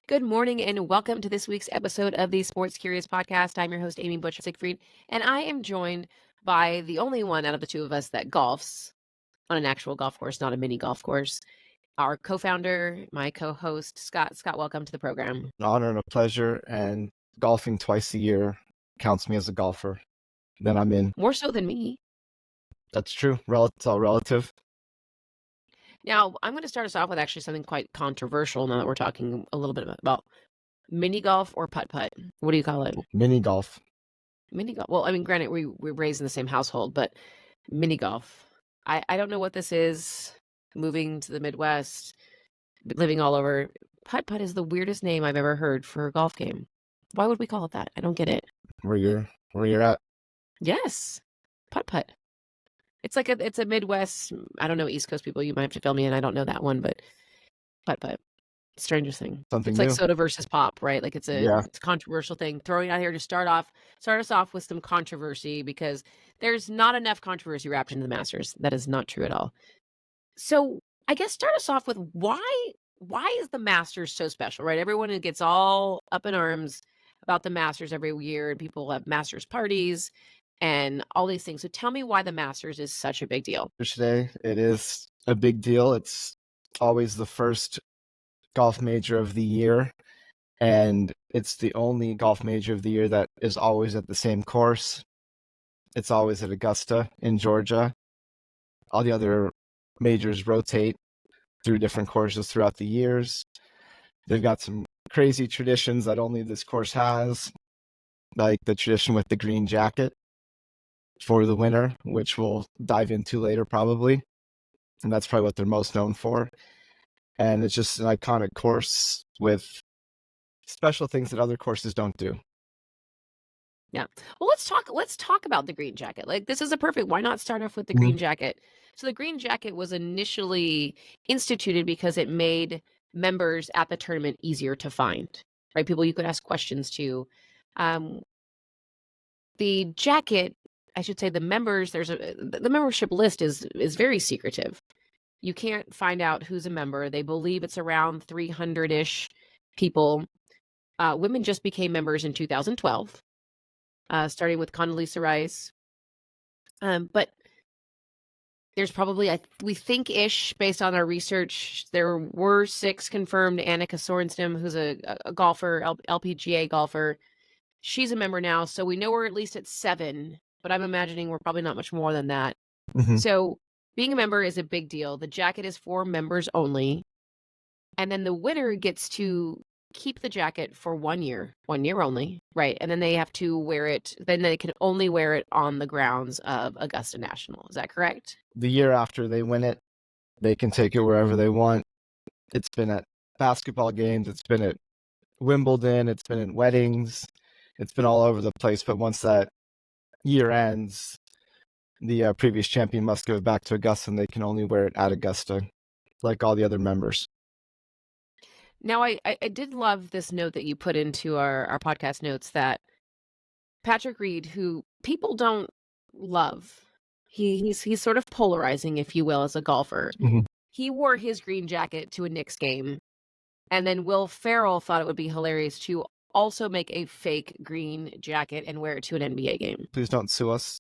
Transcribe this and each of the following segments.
Good morning and welcome to this week's episode of the Sports Curious Podcast. I'm your host, Amy Butcher Siegfried, and I am joined by the only one out of the two of us that golfs on an actual golf course, not a mini golf course. Our co-founder, my co-host, Scott. Scott, welcome to the program. An honor and a pleasure, and golfing twice a year counts me as a golfer. Then I'm in. More so than me. That's true. It's all relative. Now, I'm going to start us off with actually something quite controversial now that we're talking a little bit about mini golf or putt-putt. What do you call it? Mini golf. Mini golf. Well, I mean, granted, we're raised in the same household, but mini golf. I don't know what this is. Moving to the Midwest, living all over. Putt-putt is the weirdest name I've ever heard for a golf game. Why would we call it that? I don't get it. Where you're at. Yes. Putt-putt. It's a Midwest, I don't know, East Coast people, you might have to fill me in. I don't know that one, but putt-putt. Strangest thing. Something It's new. like soda versus pop, right? Like it's Yeah. a controversial thing. Throwing out here to start us off with some controversy because there's not enough controversy wrapped into the Masters. That is not true at all. So I guess start us off with why is the Masters so special, right? Everyone gets all up in arms about the Masters every year, and people have Masters parties and all these things. So tell me why the Masters is such a big deal. Today, it is a big deal. It's always the first golf major of the year, and it's the only golf major of the year that is always at the same course. It's always at Augusta in Georgia. All the other majors rotate through different courses throughout the years. They've got some crazy traditions that only this course has, like the tradition with the green jacket for the winner, which we'll dive into later probably. And that's probably what they're most known for. And it's just an iconic course with special things that other courses don't do. Yeah. Well, let's talk about the green jacket. Like this is a perfect, why not start off with the green jacket? So the green jacket was initially instituted because it made members at the tournament easier to find, right? People you could ask questions to. The jacket, I should say the members, the membership list is very secretive. You can't find out who's a member. They believe it's around 300-ish people. Women just became members in 2012. Starting with Condoleezza Rice. But there's probably, we think-ish, based on our research, there were 6 confirmed. Annika Sorenstam, who's a golfer, LPGA golfer. She's a member now, so we know we're at least at 7, but I'm imagining we're probably not much more than that. Mm-hmm. So being a member is a big deal. The jacket is for members only. And then the winner gets to keep the jacket for 1 year only, right? And then they have to wear it, then they can only wear it on the grounds of Augusta National. Is that correct? The year after they win it, they can take it wherever they want. It's been at basketball games, it's been at Wimbledon, it's been at weddings, it's been all over the place. But once that year ends, the previous champion must give it back to Augusta, and they can only wear it at Augusta, like all the other members. Now, I did love this note that you put into our podcast notes that Patrick Reed, who people don't love, he's sort of polarizing, if you will, as a golfer. Mm-hmm. He wore his green jacket to a Knicks game, and then Will Ferrell thought it would be hilarious to also make a fake green jacket and wear it to an NBA game. Please don't sue us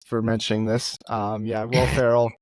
for mentioning this. Will Ferrell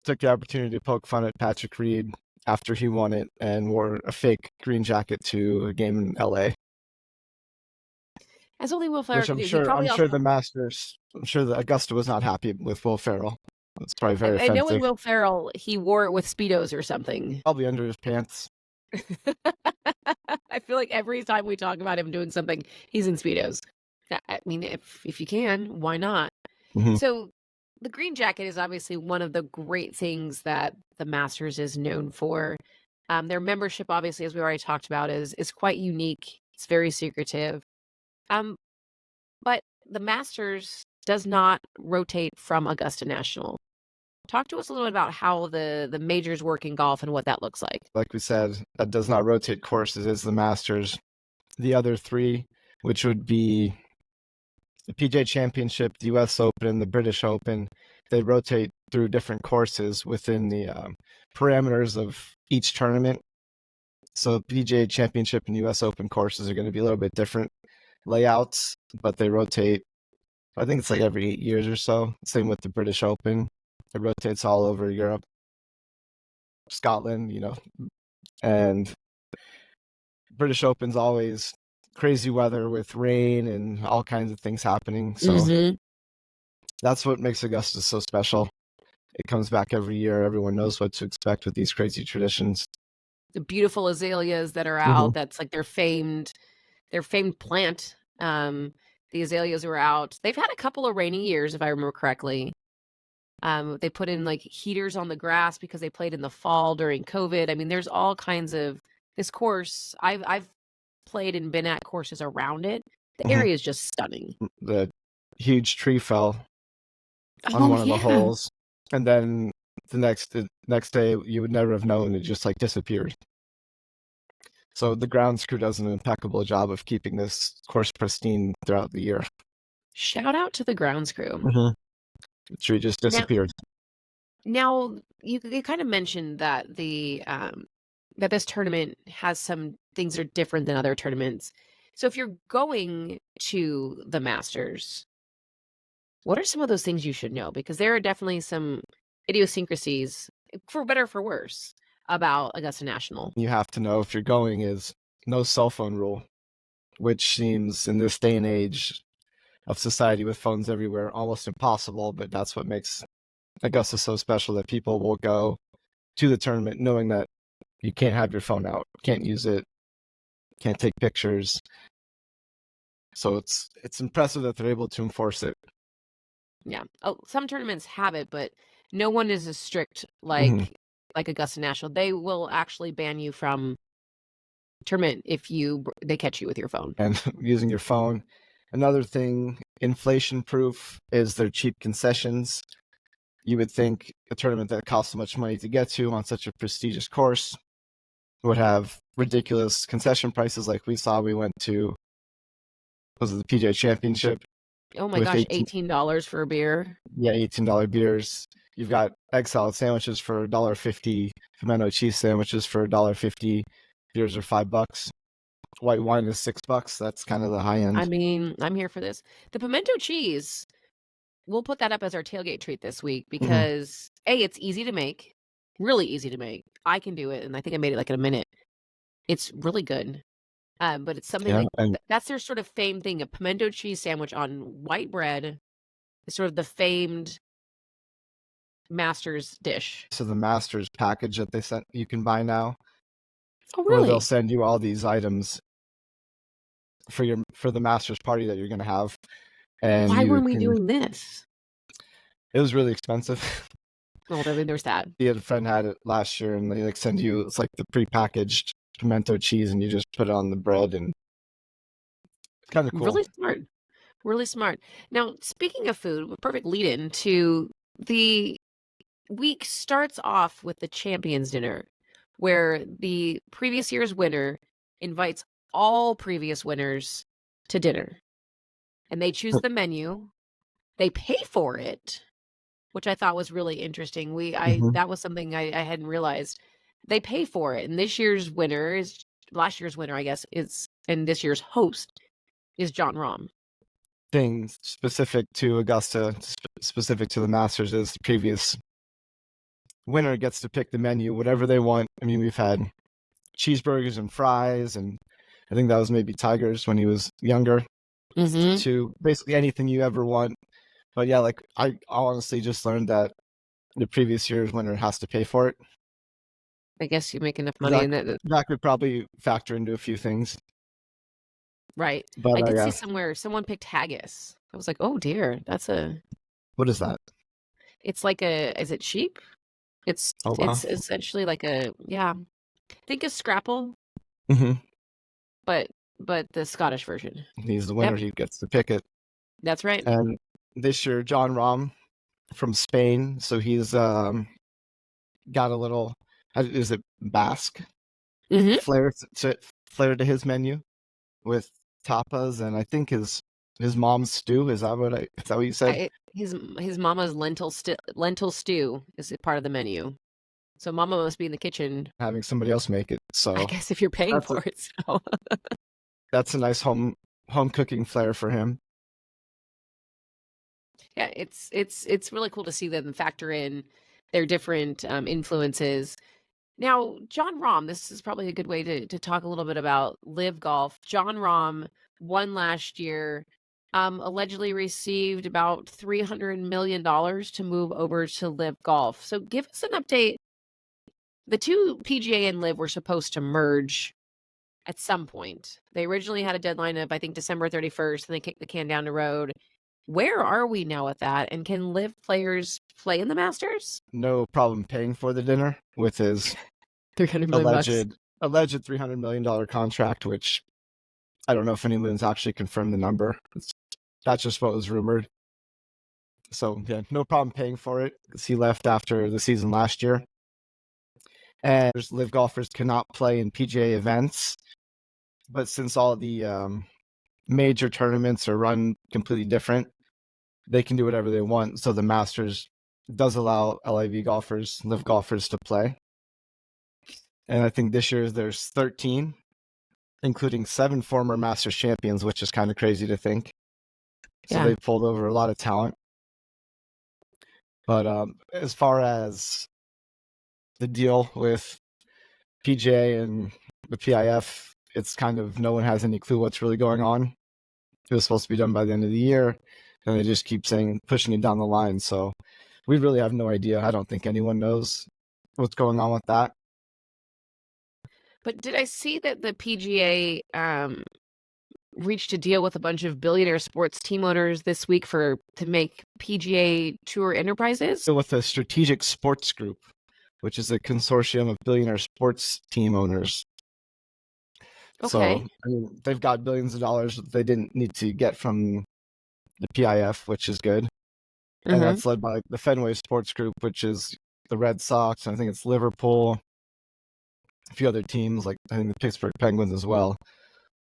took the opportunity to poke fun at Patrick Reed after he won it and wore a fake green jacket to a game in LA. As only Will Ferrell. Which I'm sure the Masters, I'm sure that Augusta was not happy with Will Ferrell. It's probably very offensive. I know with Will Ferrell, he wore it with Speedos or something. Probably under his pants. I feel like every time we talk about him doing something, he's in Speedos. I mean, if you can, why not? Mm-hmm. So the green jacket is obviously one of the great things that the Masters is known for. Their membership, obviously, as we already talked about, is quite unique. It's very secretive. But the Masters does not rotate from Augusta National. Talk to us a little bit about how the majors work in golf and what that looks like. Like we said, that does not rotate courses. It's the Masters. The other 3, which would be the PGA Championship, the US Open, the British Open, they rotate through different courses within the parameters of each tournament. So PGA Championship and US Open courses are going to be a little bit different layouts, but they rotate. I think it's like every 8 years or so. Same with the British Open. It rotates all over Europe, Scotland, and British Open's always crazy weather with rain and all kinds of things happening. So that's what makes Augusta so special. It comes back every year. Everyone knows what to expect with these crazy traditions. The beautiful azaleas that are out, that's like their famed plant. The azaleas were out. They've had a couple of rainy years, if I remember correctly. They put in like heaters on the grass because they played in the fall during COVID. I mean, there's all kinds of this course. I've played and been at courses around it. The area is just stunning. The huge tree fell on Oh one of the yeah. holes, and then the next day you would never have known. It just like disappeared. So the grounds crew does an impeccable job of keeping this course pristine throughout the year. Shout out to the grounds crew. The tree just disappeared. Now you kind of mentioned that that this tournament has some things that are different than other tournaments. So if you're going to the Masters, what are some of those things you should know? Because there are definitely some idiosyncrasies, for better or for worse, about Augusta National. You have to know if you're going is no cell phone rule, which seems in this day and age of society with phones everywhere almost impossible, but that's what makes Augusta so special, that people will go to the tournament knowing that you can't have your phone out, can't use it, can't take pictures. So it's impressive that they're able to enforce it. Yeah. Oh, some tournaments have it, but no one is as strict like Augusta National. They will actually ban you from tournament if they catch you with your phone. And using your phone. Another thing, inflation proof, is their cheap concessions. You would think a tournament that costs so much money to get to on such a prestigious course would have ridiculous concession prices like we saw. We went to, was it the PGA Championship? Oh my gosh, $18 for a beer. Yeah, $18 beers. You've got egg salad sandwiches for $1.50, pimento cheese sandwiches for $1.50, beers are $5. White wine is $6. That's kind of the high end. I mean, I'm here for this. The pimento cheese, we'll put that up as our tailgate treat this week because it's easy to make, really easy to make. I can do it, and I think I made it like in a minute. It's really good. But it's something that's their sort of famed thing, a pimento cheese sandwich on white bread is sort of the famed Masters dish. So the Masters package that they sent, you can buy now. Oh, really? Where they'll send you all these items for the Masters party that you're going to have. And why weren't we doing this? It was really expensive. Well, I mean, there's that. He had a friend had it last year, and they like send you, it's like the prepackaged pimento cheese, and you just put it on the bread, and it's kind of cool. Really smart. Really smart. Now, speaking of food, a perfect lead-in to the week starts off with the Champions Dinner, where the previous year's winner invites all previous winners to dinner. And they choose the menu. They pay for it, which I thought was really interesting. That was something I hadn't realized. They pay for it. And last year's winner, I guess, and this year's host is Jon Rahm. Thing specific to Augusta, specific to the Masters, is the previous winner gets to pick the menu, whatever they want. I mean, we've had cheeseburgers and fries, and I think that was maybe Tiger's when he was younger, to basically anything you ever want. But yeah, like I honestly just learned that the previous year's winner has to pay for it. I guess you make enough money in that. That could probably factor into a few things. Right. But I did see somewhere someone picked haggis. I was like, oh dear, what is that? It's like is it sheep? It's essentially like think a scrapple. But the Scottish version. He's the winner. He gets to pick it. That's right. And this year, Jon Rahm from Spain. So he's got a little, is it Basque flair to his menu with tapas, and I think his mom's stew. Is that what you said? His mama's lentil stew is part of the menu. So Mama must be in the kitchen, having somebody else make it. I So guess, if you're paying that's a, for it. So that's a nice home cooking flair for him. yeah, it's really cool to see them factor in their different influences. Now, John Rahm, this is probably a good way to talk a little bit about LIV Golf. John Rahm won last year, allegedly received about $300 million to move over to LIV Golf. So give us an update. The two, PGA and LIV, were supposed to merge at some point. They originally had a deadline of, I think, December 31st, and they kicked the can down the road. Where are we now with that? And can LIV players play in the Masters? No problem paying for the dinner with his 300 million bucks. alleged $300 million contract, which I don't know if anyone's actually confirmed the number. That's just what was rumored. So yeah, no problem paying for it, because he left after the season last year. And LIV golfers cannot play in PGA events, but since all the major tournaments are run completely different, they can do whatever they want. So the Masters does allow LIV golfers, LIV golfers, to play. And I think this year there's 13, including 7 former Masters champions, which is kind of crazy to think. So Yeah. they pulled over a lot of talent. But as far as the deal with PGA and the PIF, it's kind of no one has any clue what's really going on. It was supposed to be done by the end of the year, and they just keep saying, pushing it down the line. So we really have no idea. I don't think anyone knows what's going on with that. But did I see that the PGA reached a deal with a bunch of billionaire sports team owners this week to make PGA Tour enterprises? So with the Strategic Sports Group, which is a consortium of billionaire sports team owners. Okay. So I mean, they've got billions of dollars that they didn't need to get from the PIF, which is good. And that's led by the Fenway Sports Group, which is the Red Sox, and I think it's Liverpool, a few other teams, like I think the Pittsburgh Penguins as well.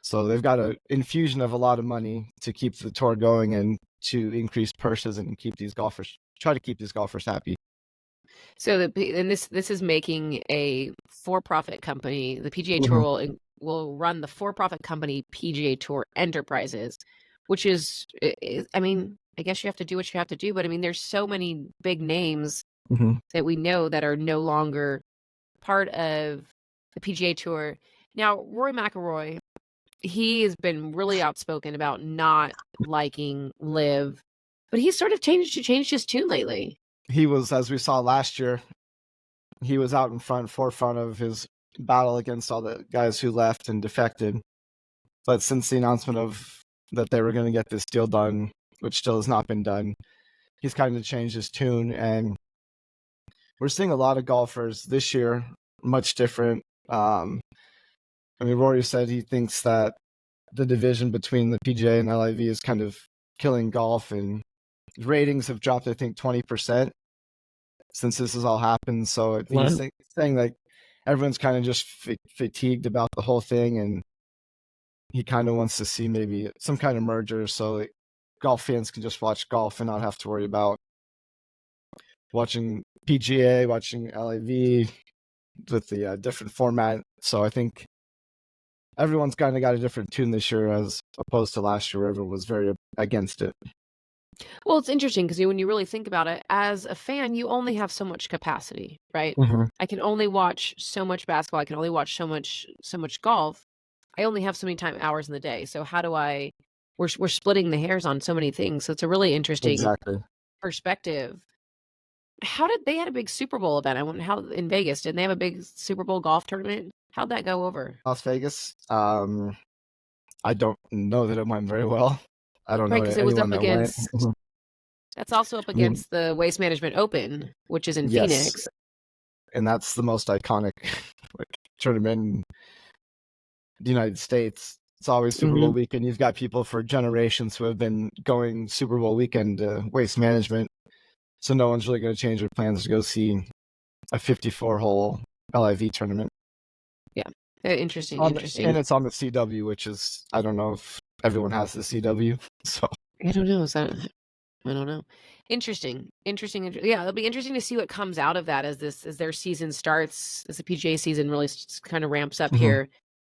So they've got an infusion of a lot of money to keep the tour going and to increase purses and try to keep these golfers happy. So this is making a for-profit company. The PGA Tour will run the for-profit company PGA Tour Enterprises, which is, I mean, I guess you have to do what you have to do, but I mean, there's so many big names that we know that are no longer part of the PGA Tour. Now, Rory McIlroy, he has been really outspoken about not liking LIV, but he's sort of changed his tune lately. He was, as we saw last year, he was out in forefront of his battle against all the guys who left and defected. But since the announcement of that they were going to get this deal done, which still has not been done, he's kind of changed his tune. And we're seeing a lot of golfers this year, much different. I mean, Rory said he thinks that the division between the PGA and LIV is kind of killing golf, and ratings have dropped, I think, 20% since this has all happened. So he's saying like everyone's kind of just fatigued about the whole thing, and he kind of wants to see maybe some kind of merger so like golf fans can just watch golf and not have to worry about watching PGA, watching LIV with the different format. So I think everyone's kind of got a different tune this year as opposed to last year where everyone was very against it. Well, it's interesting because when you really think about it, as a fan, you only have so much capacity, right? I can only watch so much basketball. I can only watch so much golf. I only have so many hours in the day. So how do we're splitting the hairs on so many things. So it's a really interesting perspective. How did they had a big Super Bowl event? I wonder how in Vegas, didn't they have a big Super Bowl golf tournament? How'd that go over? Las Vegas. I don't know that it went very well. I don't know because it was up anyone that against. went. That's also up against the Waste Management Open, which is in Phoenix. And that's the most iconic tournament in the United States. It's always Super Bowl weekend. You've got people for generations who have been going Super Bowl weekend to Waste Management. So no one's really going to change their plans to go see a 54-hole LIV tournament. Yeah, interesting. And it's on the CW, which is, I don't know if everyone has the CW. So I don't know. Is that I don't know. Interesting. Yeah, it'll be interesting to see what comes out of that as their season starts, as the PGA season really kind of ramps up Mhm. here.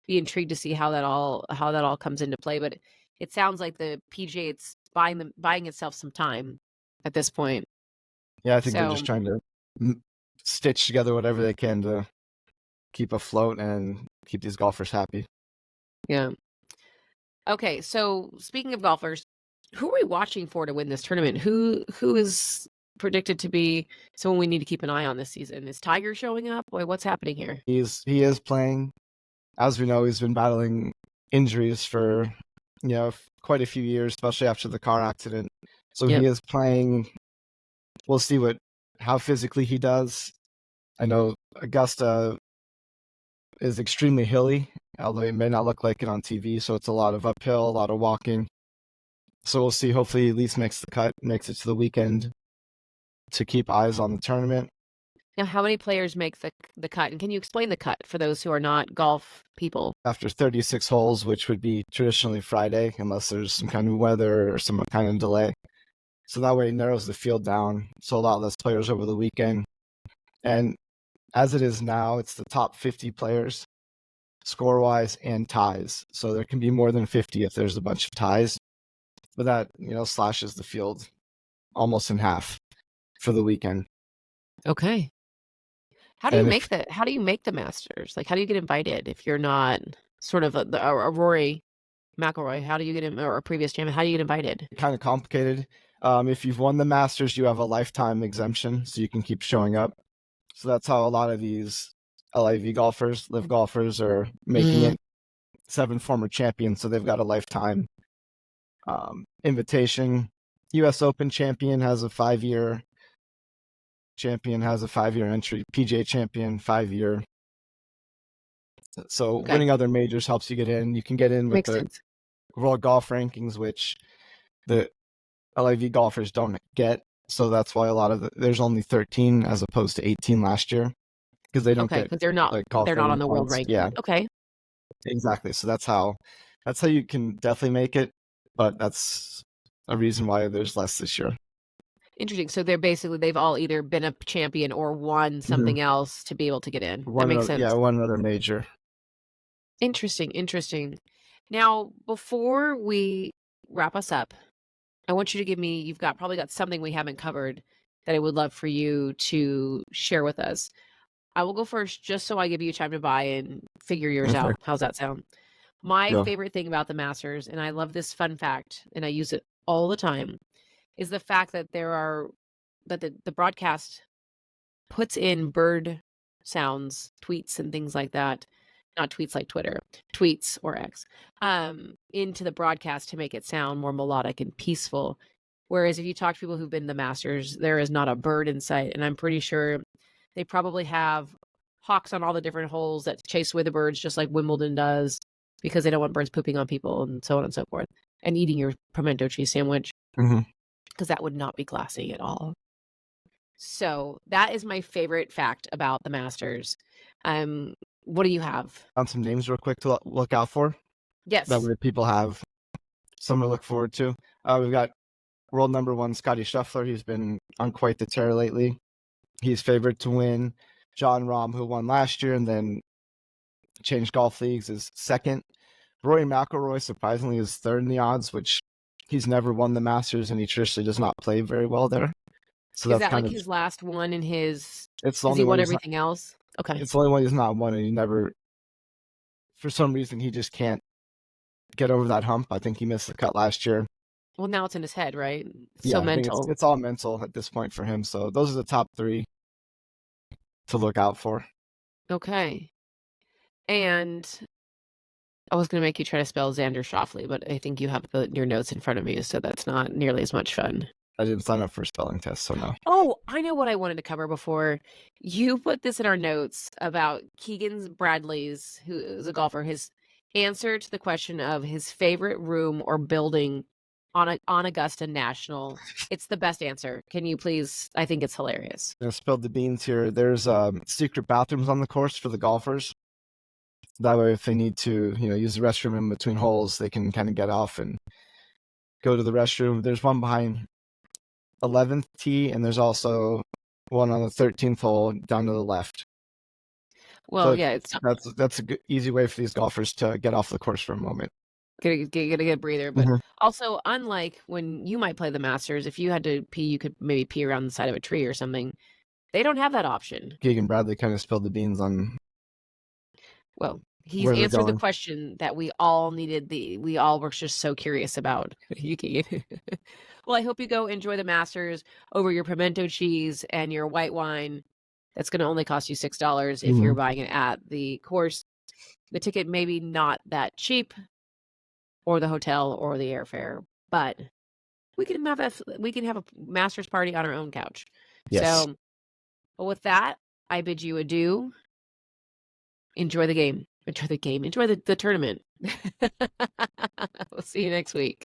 Be intrigued to see how that all comes into play. But it sounds like the PGA it's buying itself some time at this point. Yeah, I think they're So just trying to stitch together whatever they can to keep afloat and keep these golfers happy. yeah. Okay, so speaking of golfers, who are we watching for to win this tournament? Who is predicted to be someone we need to keep an eye on this season? Is Tiger showing up? Boy, what's happening here? He is playing. As we know, he's been battling injuries for quite a few years, especially after the car accident. So Yep. he is playing. We'll see how physically he does. I know Augusta is extremely hilly, although it may not look like it on TV. So it's a lot of uphill, a lot of walking. So we'll see. Hopefully, he at least makes the cut, makes it to the weekend to keep eyes on the tournament. Now, how many players make the cut? And can you explain the cut for those who are not golf people? After 36 holes, which would be traditionally Friday, unless there's some kind of weather or some kind of delay. So that way it narrows the field down, so a lot less players over the weekend. And as it is now, it's the top 50 players, score-wise, and ties. So there can be more than 50 if there's a bunch of ties. But that, slashes the field almost in half for the weekend. Okay. How do you And make if the Masters? Like, how do you get invited if you're not sort of a Rory McIlroy? How do you get him, or a previous champion? How do you get invited? kind of complicated. If you've won the Masters, you have a lifetime exemption, so you can keep showing up. So that's how a lot of these LIV golfers, live golfers, are making it. 7 former champions, so they've got a lifetime invitation. U.S. Open champion has a 5-year. Champion has a 5-year entry. PGA champion 5-year. So Okay, winning other majors helps you get in. You can get in with makes the sense. World Golf Rankings, which the LIV golfers don't get. So that's why there's only 13 as opposed to 18 last year, because they don't Okay, get because they're not like golf they're not on rating the world points. ranking. Yeah, Okay, exactly. So that's how you can definitely make it, but that's a reason why there's less this year. interesting. So they've all either been a champion or won something else to be able to get in. That makes sense. One another major. Interesting. Now, before we wrap us up, I want you to you've probably got something we haven't covered that I would love for you to share with us. I will go first just so I give you time to buy and figure yours Okay. out. How's that sound? My Go. favorite thing about the Masters, and I love this fun fact, and I use it all the time, is the fact that the broadcast puts in bird sounds, tweets and things like that. Not tweets like Twitter, tweets or X, into the broadcast to make it sound more melodic and peaceful. Whereas if you talk to people who've been to the Masters, there is not a bird in sight. And I'm pretty sure they probably have hawks on all the different holes that chase away the birds, just like Wimbledon does, because they don't want birds pooping on people and so on and so forth, and eating your pimento cheese sandwich, because that would not be classy at all. So that is my favorite fact about the Masters. What do you have? On some names real quick to look out for. That Yes. way people have some to look forward to. We've got world number 1 Scotty Scheffler. He's been on quite the tear lately. He's favored to win. John Rahm, who won last year and then changed golf leagues, is second. Rory McIlroy, surprisingly, is third in the odds, which he's never won the Masters and he traditionally does not play very well there. So Is that's that kind like of his last one in his it's the has only he one won he's not, everything else? Okay. it's the only one he's not won, and he never, for some reason, he just can't get over that hump. I think he missed the cut last year. Well, now it's in his head, right? It's so Yeah, I think mental. it's all mental at this point for him. So those are the top 3 to look out for. Okay. And I was going to make you try to spell Xander Schauffele, but I think you have your notes in front of you, so that's not nearly as much fun. I didn't sign up for a spelling test, so no. Oh, I know what I wanted to cover before. You put this in our notes about Keegan Bradley's, who is a golfer, his answer to the question of his favorite room or building on Augusta National. It's the best answer. Can you please? I think it's hilarious. I spilled the beans here. There's secret bathrooms on the course for the golfers. That way, if they need to, use the restroom in between holes, they can kind of get off and go to the restroom. There's one behind 11th tee, and there's also one on the 13th hole down to the left. Well, So yeah, it's that's a good, easy way for these golfers to get off the course for a moment. get a breather. But also, unlike when you might play the Masters, if you had to pee, you could maybe pee around the side of a tree or something. They don't have that option. Keegan Bradley kind of spilled the beans on. Well, he's Where they're answered the going. question that we all we all were just so curious about. Well, I hope you go enjoy the Masters over your pimento cheese and your white wine. That's going to only cost you $6 if you're buying it at the course. The ticket maybe not that cheap, or the hotel or the airfare, but we can have a Masters party on our own couch. Yes. So, well, with that, I bid you adieu. Enjoy the game. Enjoy the tournament. We'll see you next week.